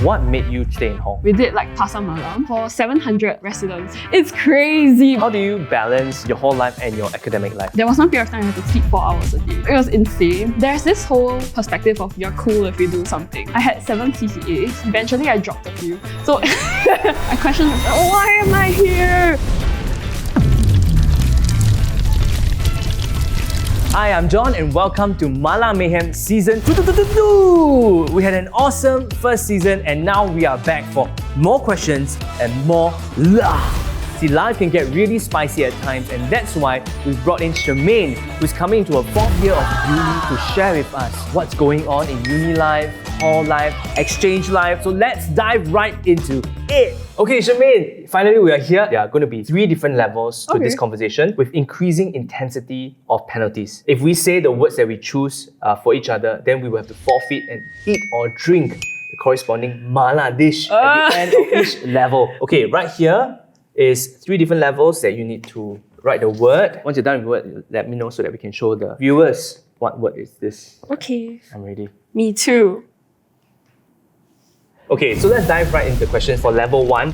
what made you stay in hall? We did like Pasar Malam for 700 residents. It's crazy. How do you balance your hall life and your academic life? There was one period of time I had to sleep 4 hours a day. It was insane. There's this whole perspective of you're cool if you do something. I had 7 CCAs. Eventually I dropped a few. So I questioned myself, why am I here? Hi, I'm John and welcome to Mayhem Season 2. We had an awesome first season and now we are back for more questions and more love. See, life can get really spicy at times and that's why we've brought in Shermaine, who's coming into her 4th year of uni to share with us what's going on in uni life, hall life, exchange life. So let's dive right into it. Okay, Shermaine, finally we are here. There are going to be 3 different levels to this conversation with increasing intensity of penalties. If we say the words that we choose for each other, then we will have to forfeit and eat or drink the corresponding mala dish at the end of each level. Okay, right here is 3 different levels that you need to write the word. Once you're done with the word, let me know so that we can show the viewers what word is this. Okay. I'm ready. Me too. Okay, so let's dive right into the questions for level 1.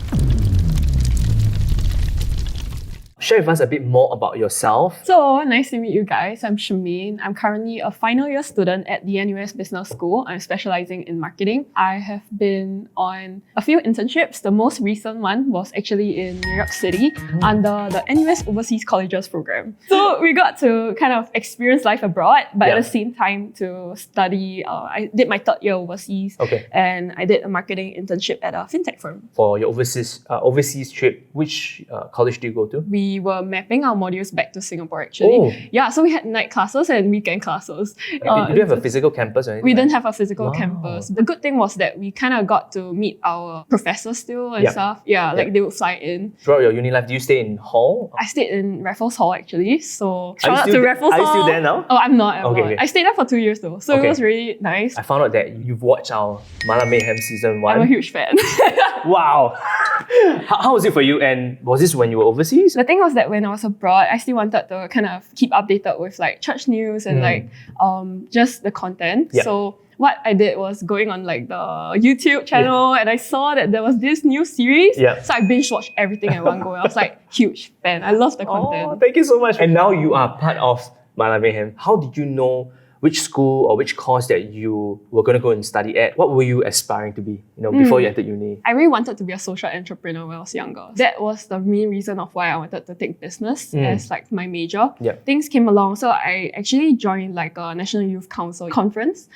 Share with us a bit more about yourself. So, nice to meet you guys. I'm Shermaine. I'm currently a final year student at the NUS Business School. I'm specializing in marketing. I have been on a few internships. The most recent one was actually in New York City under the NUS Overseas Colleges program. So, we got to kind of experience life abroad, but at the same time to study. I did my 3rd year overseas and I did a marketing internship at a fintech firm. For your overseas trip, which college do you go to? We were mapping our modules back to Singapore actually. Yeah, so we had night classes and weekend classes. You don't have a physical campus or anything? We didn't have a physical campus. The good thing was that we kind of got to meet our professors still and stuff. Yeah, like they would fly in. Throughout your uni life, do you stay in hall? I stayed in Raffles Hall actually. So shout out to Raffles Hall. Hall. Are you still there now? Oh, I'm not. Okay. I stayed there for 2 years though. So it was really nice. I found out that you've watched our Mayhem Season 1. I'm a huge fan. Wow. How was it for you and was this when you were overseas? The thing was that when I was abroad, I still wanted to kind of keep updated with like church news and like just the content. So what I did was going on like the YouTube channel and I saw that there was this new series. So I binge watched everything at one go. I was like huge fan. I love the content. Oh, thank you so much. And now you are part of Mayhem. How did you know which school or which course that you were going to go and study at? What were you aspiring to be, before you entered uni? I really wanted to be a social entrepreneur when I was younger. That was the main reason of why I wanted to take business as like my major. Things came along, so I actually joined like a National Youth Council conference.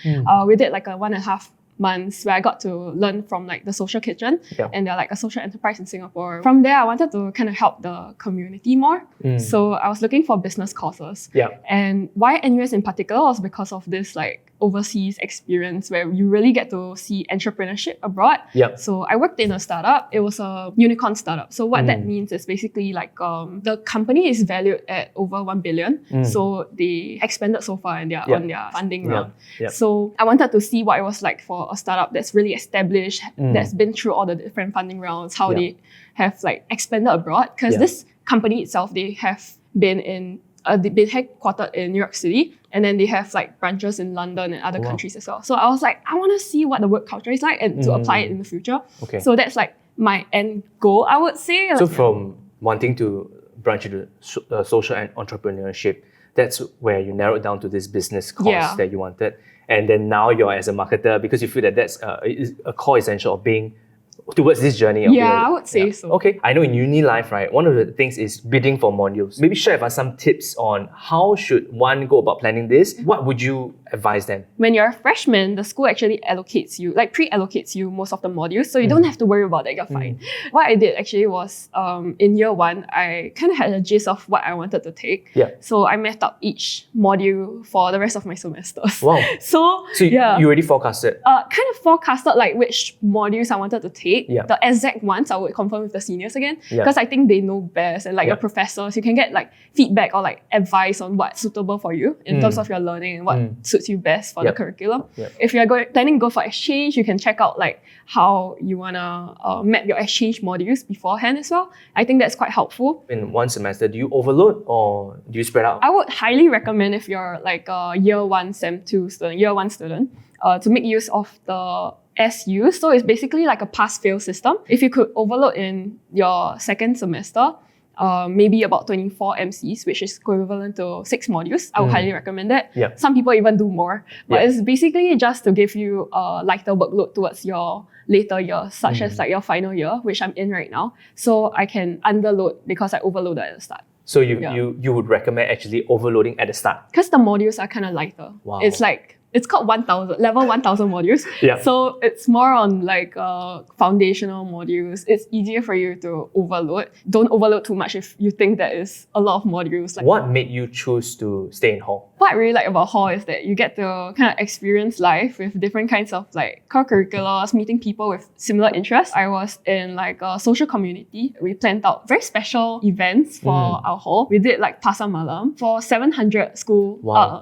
We did like a 1.5 months where I got to learn from like the social kitchen and they're like a social enterprise in Singapore. From there, I wanted to kind of help the community more. So I was looking for business courses. And why NUS in particular was because of this like overseas experience where you really get to see entrepreneurship abroad. So I worked in a startup. It was a unicorn startup. So what that means is basically like the company is valued at over 1 billion. So they expanded so far and they're on their funding round. So I wanted to see what it was like for a startup that's really established, that's been through all the different funding rounds, how they have like expanded abroad. Because this company itself, they have been they've been headquartered in New York City and then they have like branches in London and other countries as well. So I was like, I want to see what the work culture is like and to apply it in the future. So that's like my end goal, I would say. So from wanting to branch into social and entrepreneurship, that's where you narrowed down to this business course that you wanted. And then now you're as a marketer because you feel that that's a core essential of being towards this journey. I would say so. Okay. I know in uni life, right, one of the things is bidding for modules. Maybe share with us some tips on how should one go about planning this. What would you advise them? When you're a freshman, the school actually allocates you, like pre-allocates you most of the modules, so you don't have to worry about that, you're fine. What I did actually was, in year 1, I kind of had a gist of what I wanted to take. So I mapped out each module for the rest of my semesters. Wow. So you already forecasted? Kind of forecasted like which modules I wanted to take. The exact ones I would confirm with the seniors again, because I think they know best, and like your professors, you can get like feedback or like advice on what's suitable for you in terms of your learning and what suits you best for the curriculum. If you're planning to go for exchange, you can check out like how you wanna map your exchange modules beforehand as well. I think that's quite helpful. In one semester, do you overload or do you spread out? I would highly recommend if you're like a year 1 sem 2 student, to make use of the SU. So it's basically like a pass-fail system. If you could overload in your second semester, maybe about 24 MCs, which is equivalent to 6 modules. I would highly recommend it. Yep. Some people even do more. But it's basically just to give you a lighter workload towards your later years, such as like your final year, which I'm in right now. So I can underload because I overloaded at the start. So you would recommend actually overloading at the start? Because the modules are kind of lighter. Wow. It's called 1000, level 1000 modules. Yeah. So it's more on like foundational modules. It's easier for you to overload. Don't overload too much if you think that is a lot of modules. Like, what made you choose to stay in hall? what I really like about hall is that you get to kind of experience life with different kinds of like co-curriculars, meeting people with similar interests. I was in like a social community. We planned out very special events for our hall. We did like Pasar Malam for 700 school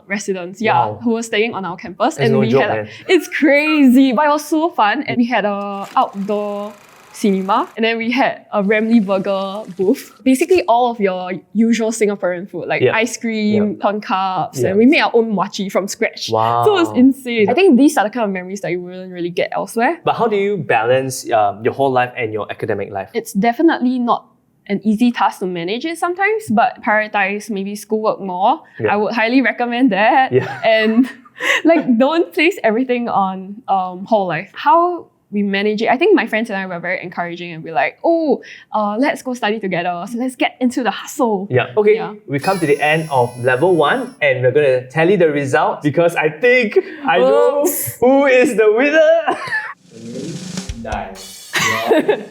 residents, who were staying on our campus. That's and no we joke, had man. it's crazy, but it was so fun. And we had a outdoor cinema, and then we had a Ramly Burger booth. Basically all of your usual Singaporean food, like ice cream, corn cups, and we made our own mochi from scratch. Wow. So it was insane. I think these are the kind of memories that you wouldn't really get elsewhere. But how do you balance your whole life and your academic life? It's definitely not an easy task to manage it sometimes, but prioritize maybe schoolwork more. I would highly recommend that. And like, don't place everything on whole life. How we manage it, I think my friends and I were very encouraging and we're like, let's go study together. So let's get into the hustle. We come to the end of level 1 and we're going to tally the results because I think I know who is the winner. 9.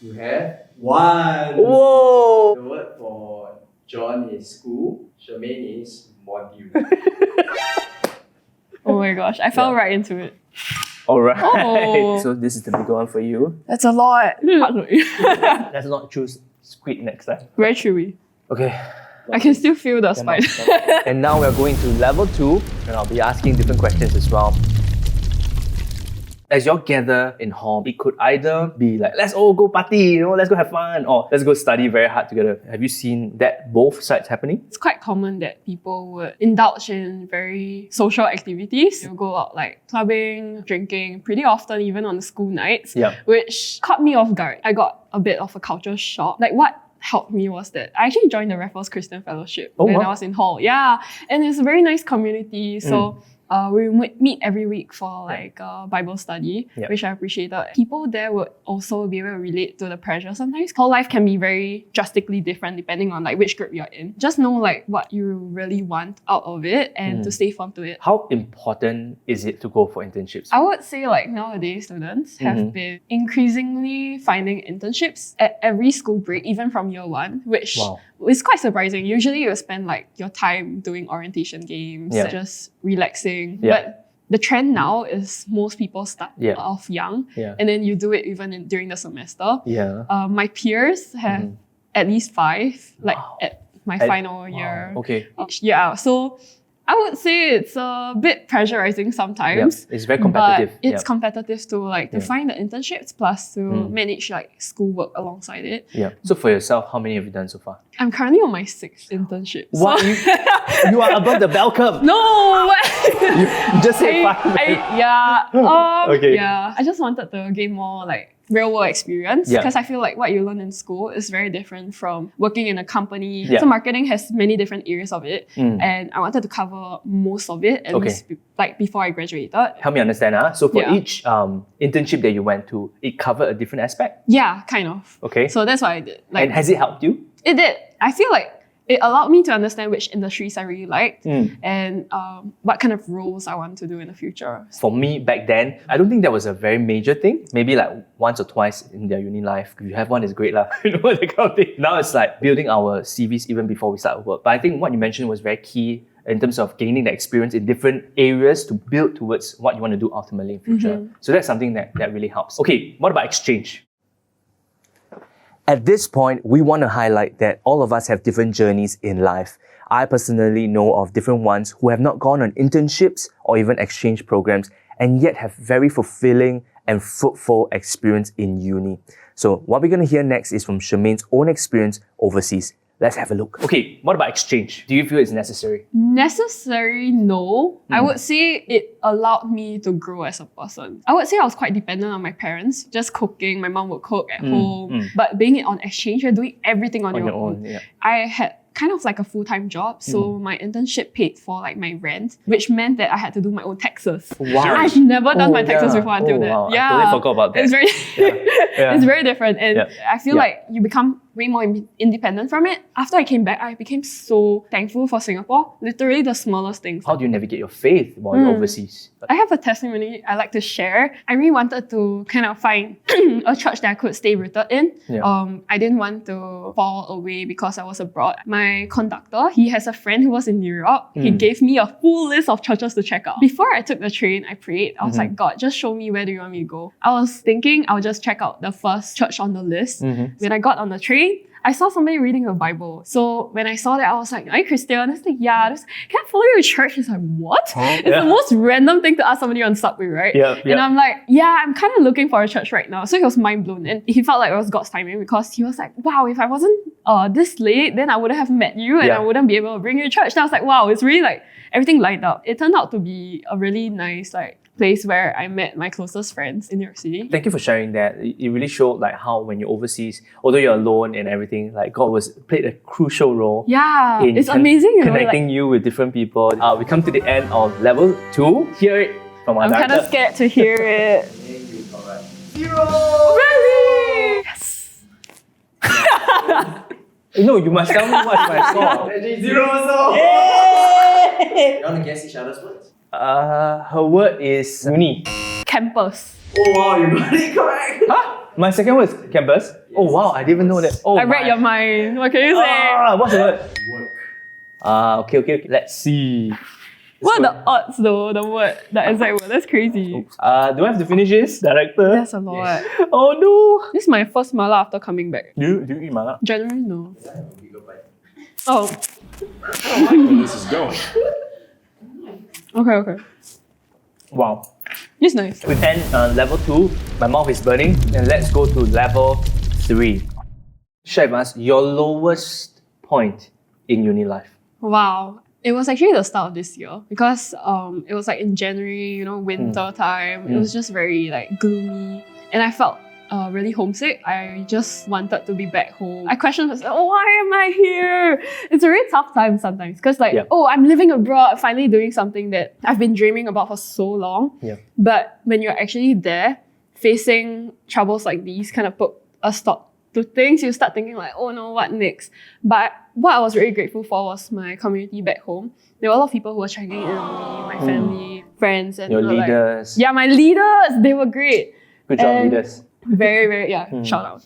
You have 1. Whoa! The word for John is school, Shermaine is module. Oh my gosh, I fell right into it. Alright, so this is the bigger one for you. That's a lot. Let's not choose squid next time. Very chewy. Okay. I can still feel the spice. And now we're going to level 2 and I'll be asking different questions as well. As you all gather in hall, it could either be like, let's all go party, let's go have fun, or let's go study very hard together. Have you seen that both sides happening? It's quite common that people would indulge in very social activities. You'll go out like clubbing, drinking pretty often, even on the school nights, which caught me off guard. I got a bit of a culture shock. Like, what helped me was that I actually joined the Raffles Christian Fellowship when I was in hall. And it's a very nice community. So we would meet every week for like Bible study, which I appreciated. People there would also be able to relate to the pressure sometimes. Whole life can be very drastically different depending on like which group you're in. Just know like what you really want out of it and to stay firm to it. How important is it to go for internships? I would say like nowadays students have been increasingly finding internships at every school break, even from year 1, which is quite surprising. Usually you spend like your time doing orientation games, just relaxing. But the trend now is most people start off young and then you do it even during the semester. My peers have at least 5, like at my final year. So I would say it's a bit pressurizing sometimes. It's very competitive. But it's competitive to like to find the internships plus to manage like schoolwork alongside it. So for yourself, how many have you done so far? I'm currently on my 6th internship. What? You are above the bell curve. No! You just said 5. I just wanted to gain more like real world experience because I feel like what you learn in school is very different from working in a company. So marketing has many different areas of it and I wanted to cover most of it like before I graduated. Help me understand. So for each internship that you went to, it covered a different aspect? Yeah, kind of. Okay. So that's what I did. Like, and has it helped you? It did. I feel like it allowed me to understand which industries I really liked and what kind of roles I want to do in the future. For me, back then, I don't think that was a very major thing. Maybe like once or twice in their uni life. If you have one, it's great lah. You know, that kind of thing. Now it's like building our CVs even before we start work. But I think what you mentioned was very key in terms of gaining the experience in different areas to build towards what you want to do ultimately in future. So that's something that really helps. Okay, what about exchange? At this point, we want to highlight that all of us have different journeys in life. I personally know of different ones who have not gone on internships or even exchange programs and yet have very fulfilling and fruitful experience in uni. So what we're going to hear next is from Shermaine's own experience overseas. Let's have a look. Okay, what about exchange? Do you feel it's necessary? Necessary, no. I would say it allowed me to grow as a person. I would say I was quite dependent on my parents, just cooking. My mom would cook at home. But being on exchange, you're doing everything on your own. Yeah. I had kind of like a full-time job, so my internship paid for like my rent, which meant that I had to do my own taxes. Wow. I've never done my taxes before until that. Wow. Yeah, I totally forgot about that. It's very, it's very different, and I feel Yeah. like you become way more independent from it. After I came back, I became so thankful for Singapore. Literally the smallest things. How do you navigate your faith while you're overseas? I have a testimony I like to share. I really wanted to kind of find a church that I could stay rooted in. Yeah. I didn't want to fall away because I was abroad. My conductor, he has a friend who was in New York. He gave me a full list of churches to check out. Before I took the train, I prayed. I was like, God, just show me where do you want me to go. I was thinking I'll just check out the first church on the list. When I got on the train, I saw somebody reading the Bible. So when I saw that, I was like, are you Christian? I was like, yeah. I was like, can I follow you to church? He's like, what? It's the most random thing to ask somebody on subway, right? And I'm like, yeah, I'm kind of looking for a church right now. So he was mind blown. And he felt like it was God's timing because he was like, wow, if I wasn't this late, then I would have met you and I wouldn't be able to bring you to church. And I was like, wow, it's really like everything lined up. It turned out to be a really nice place where I met my closest friends in New York City. Thank you for sharing that. It really showed like how when you're overseas, although you're alone and everything, like God played a crucial role. Yeah, in it's amazing. You know, connecting you with different people. We come to the end of level 2. Hear it from our I'm kind director. of scared to hear it. You correct. 0! Really? Yes. No, you must tell me what's my score. Actually, 0 also. Yay! You want to guess each other's words? Her word is uni. Campus. Oh wow, you got it correct. Huh? My second word is campus. Oh wow, I didn't even know that. Oh, I read your mind. What can you say? What's the word? Work. Okay. Let's see. What are the odds though? The word, the exact word. That's crazy. Do I have to finish this, director? That's a lot. Oh no. This is my first mala after coming back. Do you eat mala? Generally, no. I have a bigger bite. Oh, I don't like where this is going. okay. Wow. It's nice. We end level 2. My mouth is burning. And let's go to level 3. Share with us your lowest point in uni life. Wow. It was actually the start of this year because it was like in January, winter time. It was just very like gloomy, and I felt really homesick. I just wanted to be back home. I questioned myself, why am I here? It's a really tough time sometimes because I'm living abroad, finally doing something that I've been dreaming about for so long. But when you're actually there, facing troubles like these kind of put a stop to things. You start thinking like, oh no, what next? But what I was really grateful for was my community back home. There were a lot of people who were checking in on me, my family, friends, and Your leaders. my leaders, they were great. Good job, And leaders. Very, very, shout out.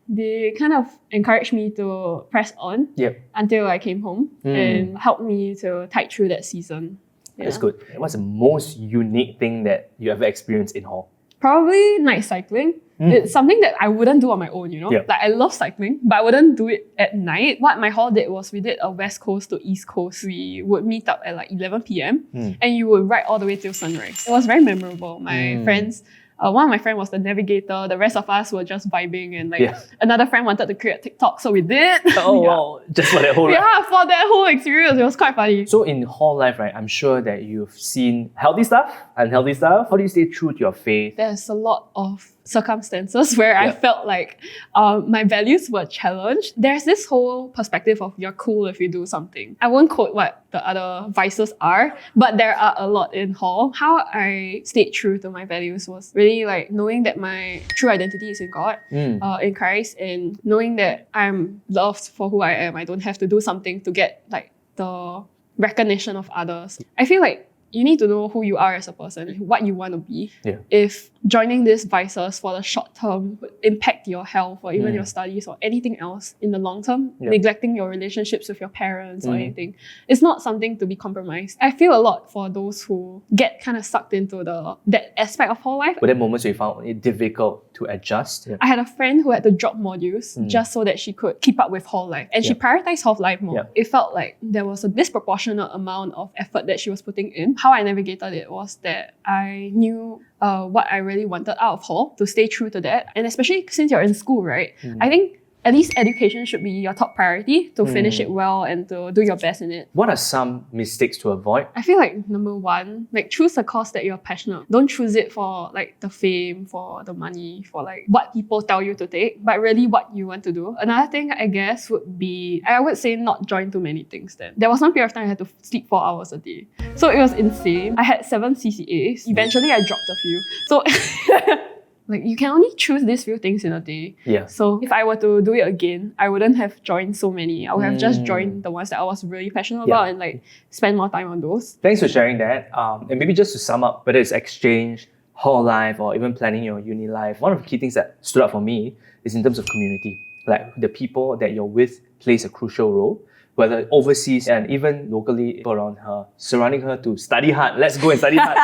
They kind of encouraged me to press on until I came home and helped me to tide through that season. Yeah. That's good. What's the most unique thing that you ever experienced in hall? Probably night cycling. It's something that I wouldn't do on my own, Like I love cycling, but I wouldn't do it at night. What my hall did was we did a West Coast to East Coast. We would meet up at like 11 p.m. And you would ride all the way till sunrise. It was very memorable. My friends, one of my friends was the navigator. The rest of us were just vibing, and another friend wanted to create TikTok, so we did. Wow. Just for that whole for that whole experience, it was quite funny. So in hall life, right, I'm sure that you've seen healthy stuff, unhealthy stuff. How do you stay true to your faith? There's a lot of circumstances where I felt like my values were challenged. There's this whole perspective of you're cool if you do something. I won't quote what the other vices are, but there are a lot in hall. How I stayed true to my values was really like knowing that my true identity is in God, in Christ, and knowing that I'm loved for who I am. I don't have to do something to get like the recognition of others. I feel like you need to know who you are as a person, what you want to be. If joining these vices for the short term would impact your health or even your studies or anything else in the long term, neglecting your relationships with your parents or anything, it's not something to be compromised. I feel a lot for those who get kind of sucked into that aspect of hall life. Were there moments where you found it difficult to adjust? I had a friend who had to drop modules just so that she could keep up with hall life. And she prioritized hall life more. It felt like there was a disproportionate amount of effort that she was putting in. How I navigated it was that I knew what I really wanted out of hall, to stay true to that. And especially since you're in school, right? I think at least education should be your top priority to finish it well and to do your best in it. What are some mistakes to avoid? I feel like number one, like choose a course that you're passionate. Don't choose it for like the fame, for the money, for like what people tell you to take, but really what you want to do. Another thing I guess would be, I would say not join too many things then. There was one period of time I had to sleep 4 hours a day. So it was insane. I had 7 CCAs. Eventually I dropped a few. So like you can only choose these few things in a day. Yeah. So if I were to do it again, I wouldn't have joined so many. I would have just joined the ones that I was really passionate about and like spend more time on those. Thanks for sharing that. And maybe just to sum up, whether it's exchange, hall life, or even planning your uni life, one of the key things that stood out for me is in terms of community. Like the people that you're with plays a crucial role, whether overseas and even locally, people around her, surrounding her to study hard. Let's go and study hard.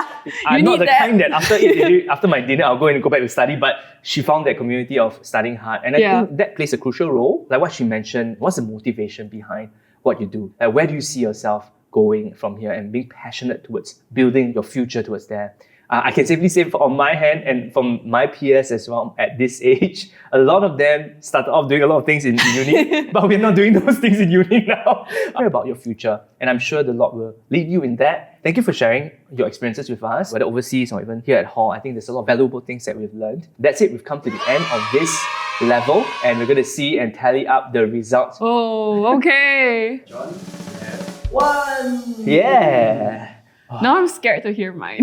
I'm not the kind that after my dinner, I'll go and go back to study, but she found that community of studying hard. And I think that plays a crucial role. Like what she mentioned, what's the motivation behind what you do? Like where do you see yourself going from here and being passionate towards building your future towards there? I can safely say on my hand and from my peers as well at this age, a lot of them started off doing a lot of things in uni, but we're not doing those things in uni now. Worry about your future, and I'm sure the Lord will lead you in that. Thank you for sharing your experiences with us, whether overseas or even here at hall. I think there's a lot of valuable things that we've learned. That's it, we've come to the end of this level, and we're going to see and tally up the results. Oh, okay. John, you have 1. Yeah. Now I'm scared to hear mine.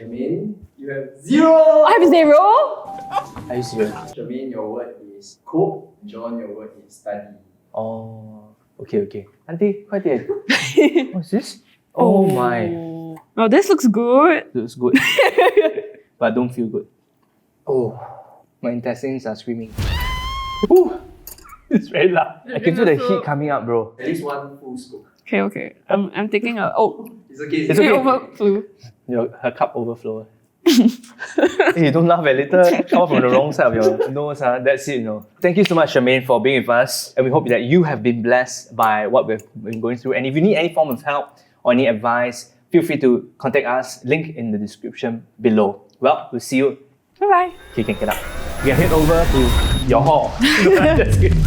Shermaine, you have 0. I have 0? Are you serious? Shermaine, your word is cope. John, your word is study. Oh, okay. Auntie, quite it. What's this? Oh my. Oh, this looks good. Looks good. But don't feel good. Oh, my intestines are screaming. Ooh, it's very loud. I can feel the heat coming up, bro. At least 1 full scoop. Okay. I'm taking a... Oh, It's okay. It's okay. it overflew. Her cup overflow. Hey, don't laugh at later. Come from the wrong side of your nose. That's it, Thank you so much, Shermaine, for being with us. And we hope that you have been blessed by what we've been going through. And if you need any form of help or any advice, feel free to contact us. Link in the description below. Well, we'll see you. Bye-bye. Okay, you can get up. You can head over to your hall. Just kidding.